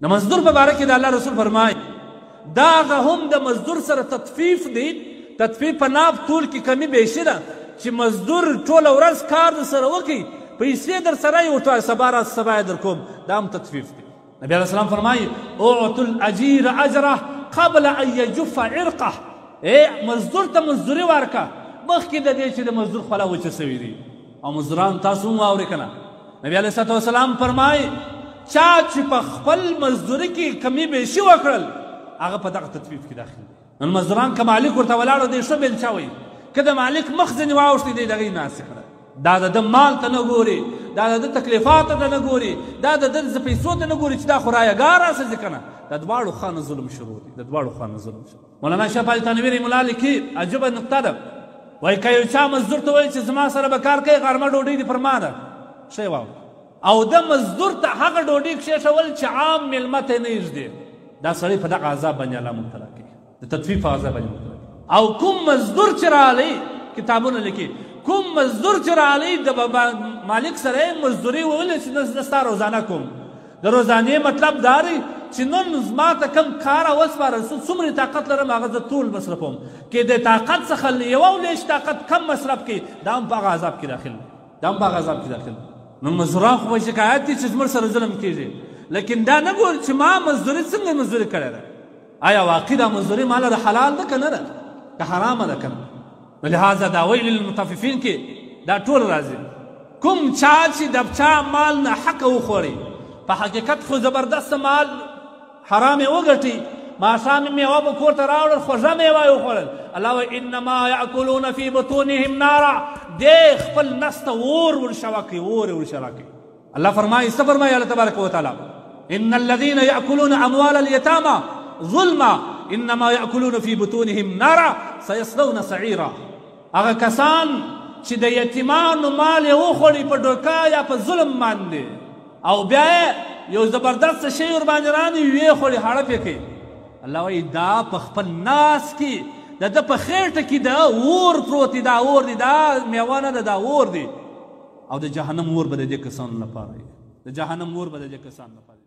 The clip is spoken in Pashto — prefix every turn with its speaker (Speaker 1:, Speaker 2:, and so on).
Speaker 1: د مزدور په باره کې د الله رسول فرمایي دا هغه هم د مزدور سره تطفیف دی. تطفیف په ناب طول کې کمی بیشي ده چې مزدور ټوله ورځ کار در سره وکړي، پیسې در سره یې ورته سبا راز سبا یې در کوم، دا هم تطفیف دی. نبی علیه السلام فرمایي اعطوا الاجیر اجره قبل ان یجف عرقه. مزدور ته مزدوري ورکړه مخکې د دې چې د مزدور خوله وچه سوي دي. او مزدوران تاسو هم واورئ که نه، نبی علیه الصلاة والسلام فرمایي چا چې په خپل مزدوري کې کمی بیشي وکړل هغه په دغه تطفیف کې داخل دی. نن مزدوران که مالک ورته ولاړ دی ښه بیلچه وایي، که د مالک مخ ځینې واوښتی دی د هغې ناسې کړه. دا د ده مال ته نه ګوري، دا د ده تکلیفاتو ته نه ګوري، دا د ده پیسو ته نه ګوري چې دا خو رایګار راسځي که نه. د دواړو خواته ظلم شروع دی، د دواړو خواته ظلم شروع. مولانا شیخ علي تنویر رحمه الله لیکي عجیبه نقطه ده، وایي که یو چا مزدور ته وایي چې زما سره به کار کوي غرمه ډوډۍ دې پر ما ده، ښه یې واوره. او د مزدور ته هغه ډوډۍ کښېښول چې عام میلمه ته نه یږدي، دا سړی په دغه عذاب باندې الله مبتلا کوي، د تطفیف په عذاب باندې مبتلا کوي. او کوم مزدور چې راغلی کتابونه لیکي کوم مزدور چې راغلی د مالک سره یې مزدوري وویلې چې زه ستا روزانه کوم. د روزانې مطلب دا دی چې نن زما ته کوم کار وسپارل سو څومره طاقت لرم هغه زه ټول مصرفوم، که د طاقت څخه یوه لیش طاقت کم مصرف کړي دا هم په هغه عذاب کې داخل دی، دا هم په هغه عذاب کې داخل دی. نو مزدوران خو به شکایت دي چې زموږ سره ظلم کېږي، لیکن دا نه ګوري چې ما مزدوري څنګه مزدوري کړې ده، آیا واقع دا مزدوري ما لره حلال ده که نه ده، که حرامه ده که نه. لهذا دا ویل للمطففین کې دا ټول راځي. کوم چا چې د چا مال نه حقه وخوري، په حقیقت خو زبردست مال حرام یې وګټي، ماښام یې میوه به کور ته راوړل خوږه میوه یې وخوړل. الله وایي انما یاکلون فی بطونهم نارا، دې خپل نس ته اور ورشوه کوي، اور یې ورشوه کوي. الله فرمایي څه فرمایي الله تبارک وتعالی ان الذین یاکلون اموال الیتامى ظلما انما یاکلون فی بطونهم نارا سیصلون سعیرا. هغه کسان چې د یتیمانو مال یې وخوړي په ډوکه یا په ظلم باندې او بیا یې یو زبردست شی ورباندې راني ویې خوړي هړپ یې کوي، الله وایي دا په خپل ناس کې د ده په خېټه کې د اور پروت دی، دا اور دی، دا میوه نه ده، دا اور دی. او د جهنم اور به د دې کسانو لپاره وي، د جهنم اور به د دې کسانو لپاره